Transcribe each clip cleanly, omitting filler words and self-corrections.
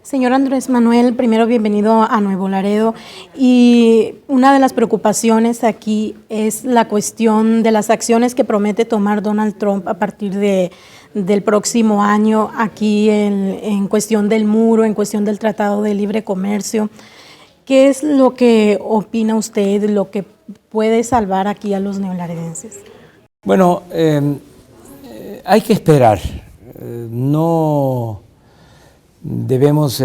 Señor Andrés Manuel, primero bienvenido a Nuevo Laredo, y una de las preocupaciones aquí es la cuestión de las acciones que promete tomar Donald Trump a partir del próximo año aquí en cuestión del muro, en cuestión del Tratado de Libre Comercio. ¿Qué es lo que opina usted, lo que puede salvar aquí a los neolaredenses? Bueno, hay que esperar, no debemos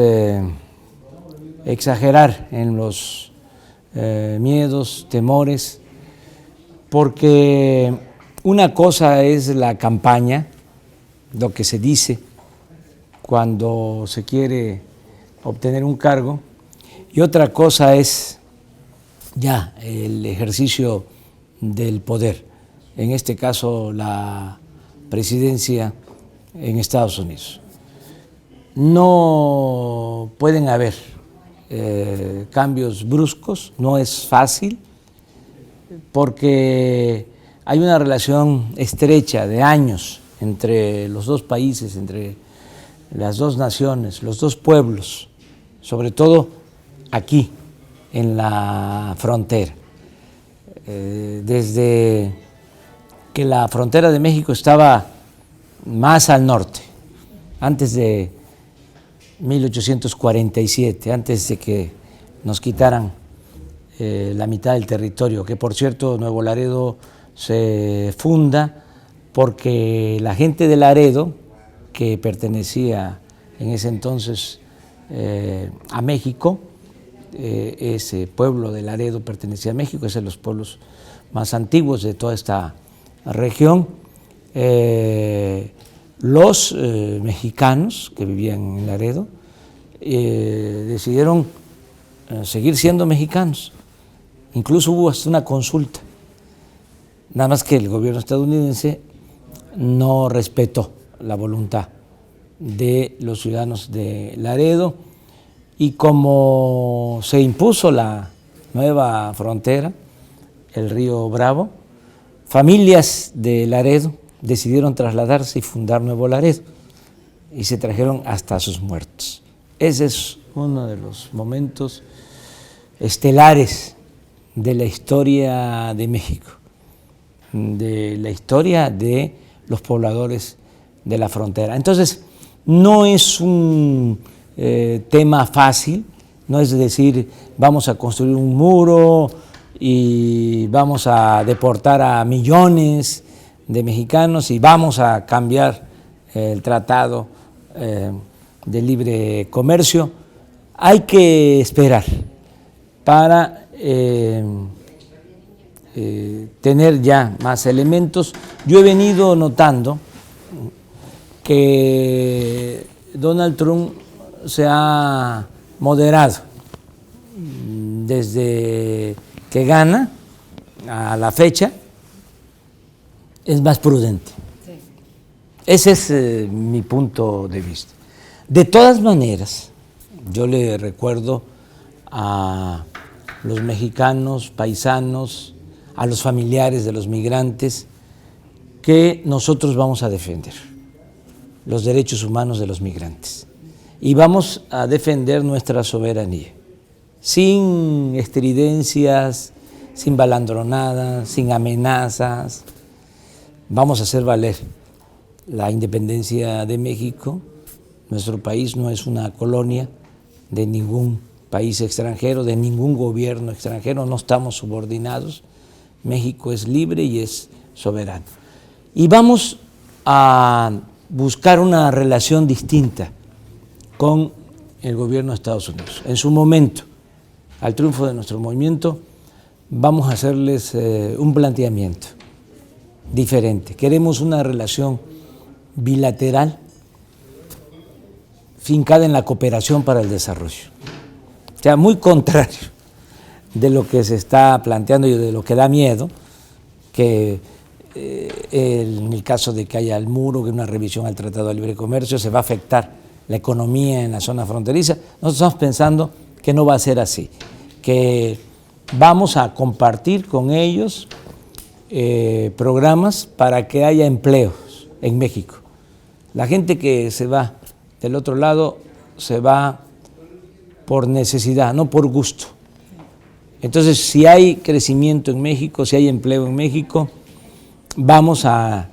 exagerar en los miedos, temores, porque una cosa es la campaña, lo que se dice cuando se quiere obtener un cargo, y otra cosa es ya el ejercicio del poder, en este caso la presidencia en Estados Unidos. No pueden haber cambios bruscos, no es fácil, porque hay una relación estrecha de años entre los dos países, entre las dos naciones, los dos pueblos, sobre todo aquí en la frontera. Desde que la frontera de México estaba más al norte, antes de 1847, antes de que nos quitaran la mitad del territorio, que por cierto Nuevo Laredo se funda porque la gente de Laredo, que pertenecía en ese entonces a México, ese pueblo de Laredo pertenecía a México, es de los pueblos más antiguos de toda esta región. Los mexicanos que vivían en Laredo decidieron seguir siendo mexicanos. Incluso hubo hasta una consulta, nada más que el gobierno estadounidense no respetó la voluntad de los ciudadanos de Laredo, y como se impuso la nueva frontera, el río Bravo, familias de Laredo decidieron trasladarse y fundar Nuevo Laredo, y se trajeron hasta sus muertos. Ese es uno de los momentos estelares de la historia de México, de la historia de los pobladores de la frontera. Entonces, no es un tema fácil, no es decir, vamos a construir un muro y vamos a deportar a millones de mexicanos y vamos a cambiar el tratado de libre comercio. Hay que esperar para tener ya más elementos. Yo he venido notando que Donald Trump se ha moderado desde que gana a la fecha, es más prudente. Sí. Ese es mi punto de vista. De todas maneras, yo le recuerdo a los mexicanos, paisanos, a los familiares de los migrantes, que nosotros vamos a defender los derechos humanos de los migrantes y vamos a defender nuestra soberanía, sin estridencias, sin balandronadas, sin amenazas. Vamos a hacer valer la independencia de México. Nuestro país no es una colonia de ningún país extranjero, de ningún gobierno extranjero, no estamos subordinados. México es libre y es soberano. Y vamos a buscar una relación distinta con el gobierno de Estados Unidos. En su momento, al triunfo de nuestro movimiento, vamos a hacerles un planteamiento diferente. Queremos una relación bilateral fincada en la cooperación para el desarrollo. O sea, muy contrario de lo que se está planteando y de lo que da miedo, que en el caso de que haya el muro, que una revisión al Tratado de Libre Comercio, se va a afectar la economía en la zona fronteriza. Nosotros estamos pensando que no va a ser así, que vamos a compartir con ellos programas para que haya empleos en México. La gente que se va del otro lado se va por necesidad, no por gusto. Entonces, si hay crecimiento en México, si hay empleo en México, vamos a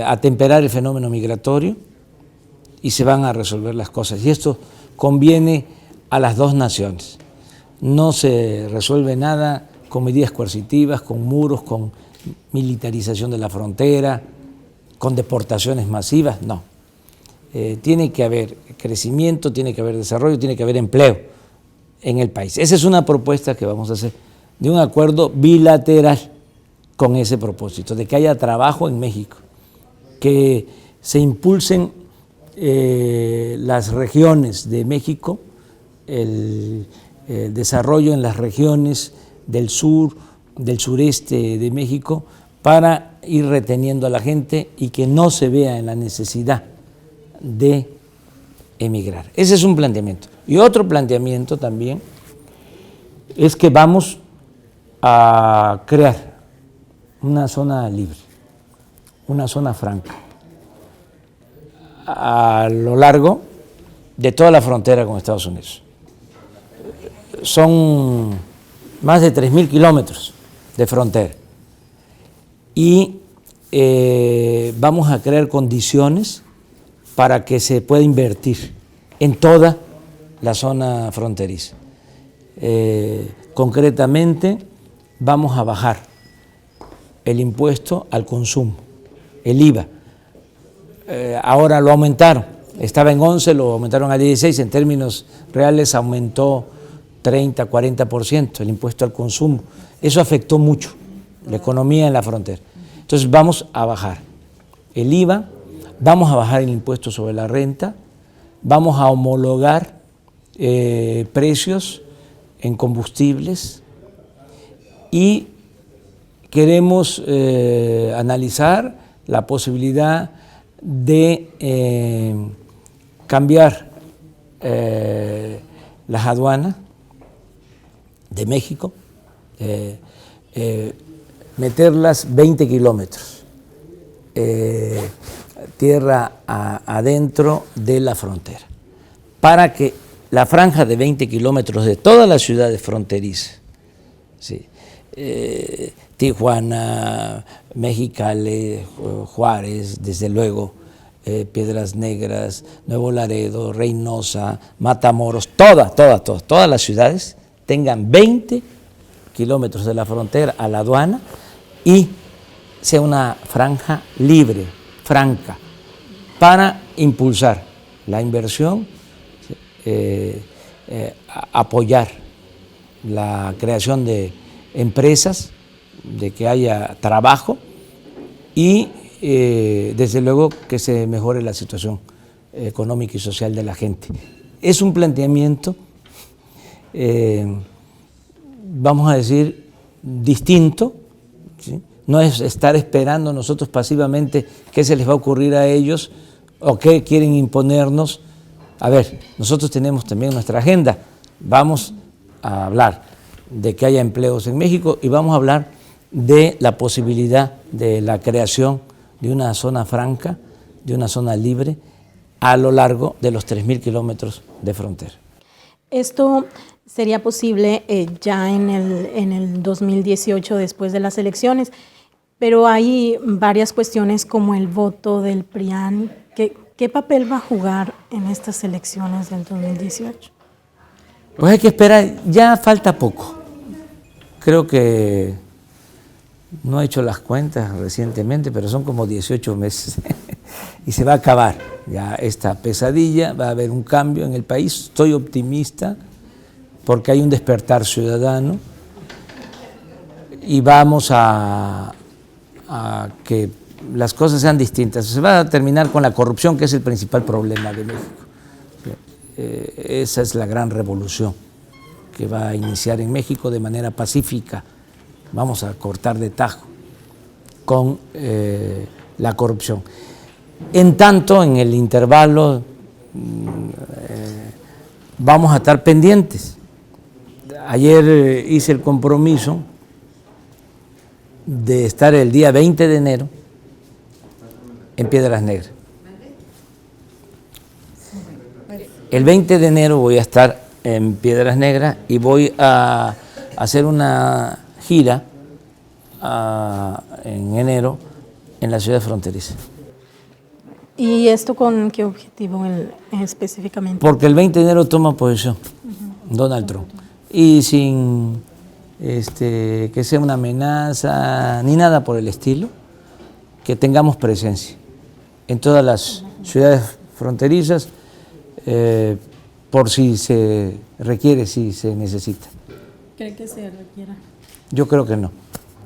atemperar el fenómeno migratorio y se van a resolver las cosas. Y esto conviene a las dos naciones. No se resuelve nada con medidas coercitivas, con muros, con militarización de la frontera, con deportaciones masivas, no. Tiene que haber crecimiento, tiene que haber desarrollo, tiene que haber empleo en el país. Esa es una propuesta que vamos a hacer, de un acuerdo bilateral con ese propósito, de que haya trabajo en México, que se impulsen las regiones de México, el desarrollo en las regiones del sur, del sureste de México, para ir reteniendo a la gente y que no se vea en la necesidad de emigrar. Ese es un planteamiento. Y otro planteamiento también es que vamos a crear una zona libre, una zona franca, a lo largo de toda la frontera con Estados Unidos. Son más de 3.000 kilómetros de frontera. Y vamos a crear condiciones para que se pueda invertir en toda la zona fronteriza. Concretamente, vamos a bajar el impuesto al consumo, el IVA. Ahora lo aumentaron, estaba en 11, lo aumentaron a 16, en términos reales aumentó 30, 40% el impuesto al consumo. Eso afectó mucho la economía en la frontera. Entonces vamos a bajar el IVA, vamos a bajar el impuesto sobre la renta, vamos a homologar precios en combustibles y queremos analizar la posibilidad de cambiar las aduanas de México, meterlas 20 kilómetros tierra adentro de la frontera, para que la franja de 20 kilómetros de todas las ciudades fronterizas, ¿sí? Tijuana, Mexicali, Juárez, desde luego, Piedras Negras, Nuevo Laredo, Reynosa, Matamoros, todas las ciudades tengan 20 kilómetros de la frontera a la aduana y sea una franja libre, franca, para impulsar la inversión, apoyar la creación de empresas, de que haya trabajo y desde luego que se mejore la situación económica y social de la gente. Es un planteamiento, vamos a decir, distinto, ¿sí? No es estar esperando nosotros pasivamente qué se les va a ocurrir a ellos o qué quieren imponernos. A ver, nosotros tenemos también nuestra agenda, vamos a hablar de que haya empleos en México y vamos a hablar de la posibilidad de la creación de una zona franca, de una zona libre a lo largo de los 3.000 kilómetros de frontera. Esto sería posible ya en el 2018, después de las elecciones, pero hay varias cuestiones como el voto del PRIAN. ¿Qué papel va a jugar en estas elecciones del 2018? Pues hay que esperar, ya falta poco. Creo que no he hecho las cuentas recientemente, pero son como 18 meses y se va a acabar ya esta pesadilla, va a haber un cambio en el país. Estoy optimista porque hay un despertar ciudadano y vamos a que las cosas sean distintas. Se va a terminar con la corrupción, que es el principal problema de México. Esa es la gran revolución que va a iniciar en México de manera pacífica. Vamos a cortar de tajo con la corrupción. En tanto, en el intervalo, vamos a estar pendientes. Ayer hice el compromiso de estar el día 20 de enero en Piedras Negras. El 20 de enero voy a estar en Piedras Negras y voy a hacer una gira en enero en la ciudad fronteriza. ¿Y esto con qué objetivo específicamente? Porque el 20 de enero toma posesión Donald Trump. Y sin que sea una amenaza ni nada por el estilo, que tengamos presencia en todas las ciudades fronterizas, por si se requiere, si se necesita. ¿Cree que se requiera? Yo creo que no.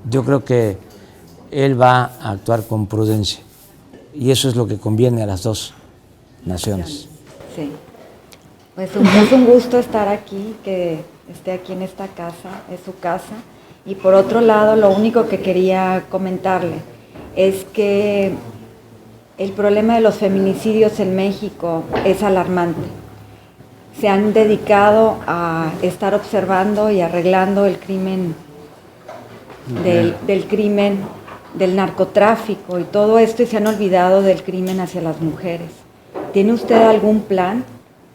Yo creo que él va a actuar con prudencia. Y eso es lo que conviene a las dos naciones. Sí. Pues es un gusto estar aquí, que esté aquí en esta casa, es su casa. Y por otro lado, lo único que quería comentarle es que el problema de los feminicidios en México es alarmante. Se han dedicado a estar observando y arreglando el crimen del crimen del narcotráfico y todo esto, y se han olvidado del crimen hacia las mujeres. ¿Tiene usted algún plan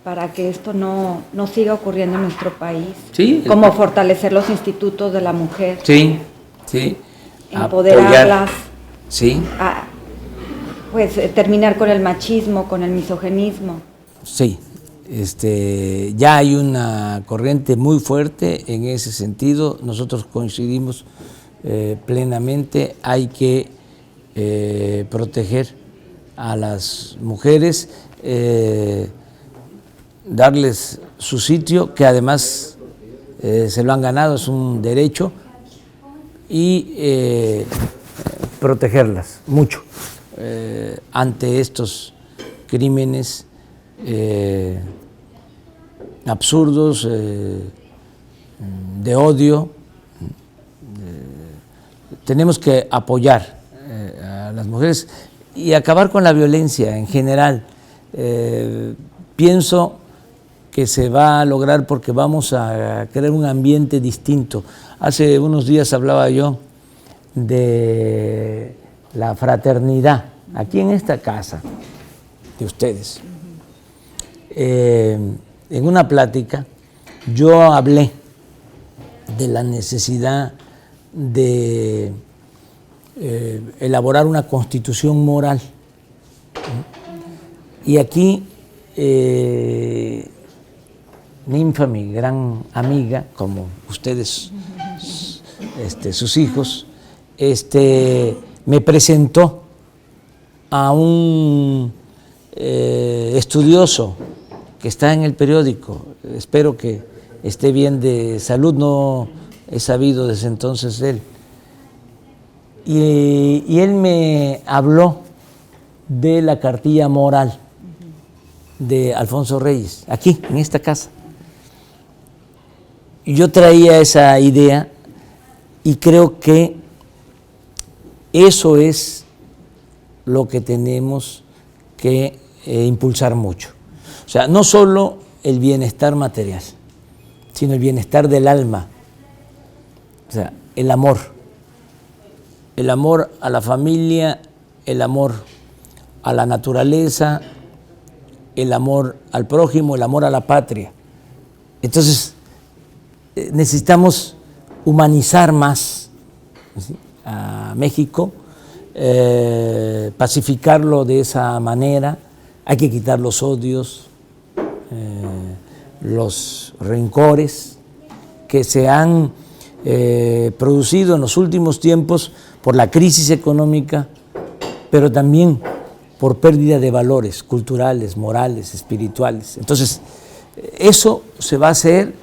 para que esto no siga ocurriendo en nuestro país? Sí. ¿Cómo fortalecer los institutos de la mujer? Sí, sí. Empoderarlas. Apoyar. Sí. Pues terminar con el machismo, con el misoginismo. Sí. Ya hay una corriente muy fuerte en ese sentido. Nosotros coincidimos plenamente. Hay que proteger a las mujeres, darles su sitio, que además se lo han ganado, es un derecho, y protegerlas mucho ante estos crímenes absurdos, de odio. Tenemos que apoyar a las mujeres y acabar con la violencia en general. Pienso que se va a lograr porque vamos a crear un ambiente distinto. Hace unos días hablaba yo de la fraternidad, aquí en esta casa de ustedes. En una plática yo hablé de la necesidad de elaborar una constitución moral. Y aquí Ninfa, mi gran amiga, como ustedes, sus hijos, me presentó a un estudioso que está en el periódico. Espero que esté bien de salud, no he sabido desde entonces de él. Y él me habló de la cartilla moral de Alfonso Reyes, aquí, en esta casa. Y yo traía esa idea y creo que eso es lo que tenemos que impulsar mucho. O sea, no solo el bienestar material, sino el bienestar del alma. O sea, el amor a la familia, el amor a la naturaleza, el amor al prójimo, el amor a la patria. Entonces, necesitamos humanizar más, ¿sí?, a México, pacificarlo de esa manera. Hay que quitar los odios, los rencores que se han producido en los últimos tiempos por la crisis económica, pero también por pérdida de valores culturales, morales, espirituales. Entonces, eso se va a hacer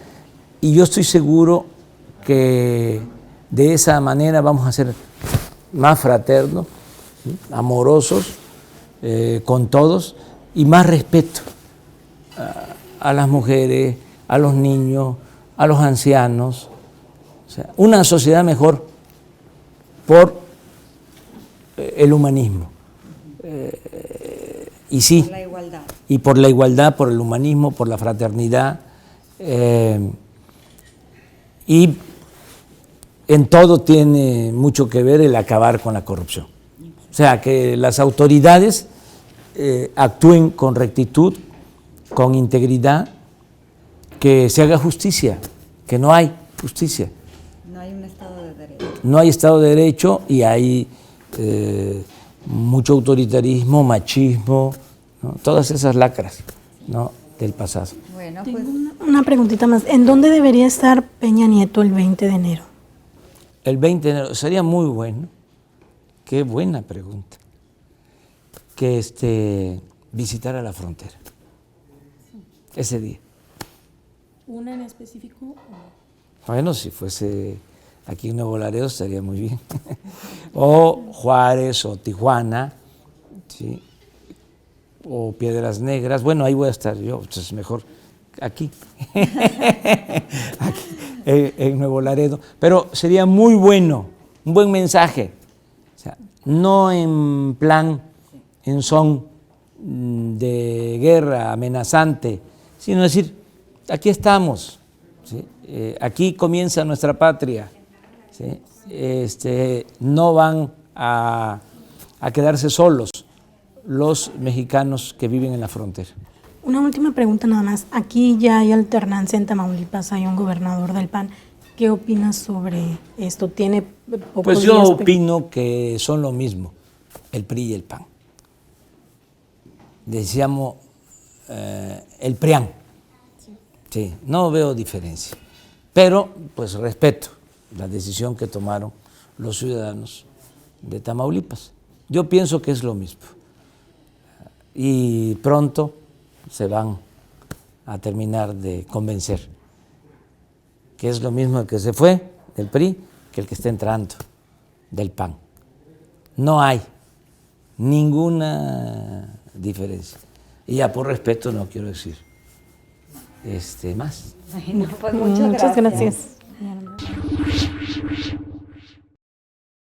y yo estoy seguro que de esa manera vamos a ser más fraternos, ¿sí?, amorosos con todos, y más respeto a las mujeres, a los niños, a los ancianos. O sea, una sociedad mejor por el humanismo. Y sí, Por la igualdad. Y por la igualdad, por el humanismo, por la fraternidad, y en todo tiene mucho que ver el acabar con la corrupción. O sea, que las autoridades actúen con rectitud, con integridad, que se haga justicia, que no hay justicia. No hay un Estado de Derecho. No hay Estado de Derecho y hay mucho autoritarismo, machismo, ¿no? Todas esas lacras, ¿no?, del pasado. Bueno, Tengo pues una preguntita más. ¿En dónde debería estar Peña Nieto el 20 de enero? El 20 de enero sería muy bueno, qué buena pregunta, que visitara la frontera ese día. ¿Una en específico? Bueno, si fuese aquí en Nuevo Laredo estaría muy bien. O Juárez o Tijuana, ¿sí?, o Piedras Negras. Bueno, ahí voy a estar yo, entonces mejor aquí, aquí en Nuevo Laredo. Pero sería muy bueno, un buen mensaje. O sea, no en plan, en son de guerra amenazante, sino decir, aquí estamos, ¿sí? Aquí comienza nuestra patria, ¿sí? No van a quedarse solos los mexicanos que viven en la frontera. Una última pregunta nada más. Aquí ya hay alternancia en Tamaulipas, hay un gobernador del PAN. ¿Qué opinas sobre esto? ¿Tiene pocos Pues yo días? opino que son lo mismo, el PRI y el PAN. Decíamos el PRIAN. Sí, no veo diferencia. Pero pues respeto la decisión que tomaron los ciudadanos de Tamaulipas. Yo pienso que es lo mismo. Y pronto se van a terminar de convencer que es lo mismo el que se fue del PRI que el que está entrando del PAN. No hay ninguna diferencia. Y ya por respeto no quiero decir más. bueno, pues muchas gracias. Gracias.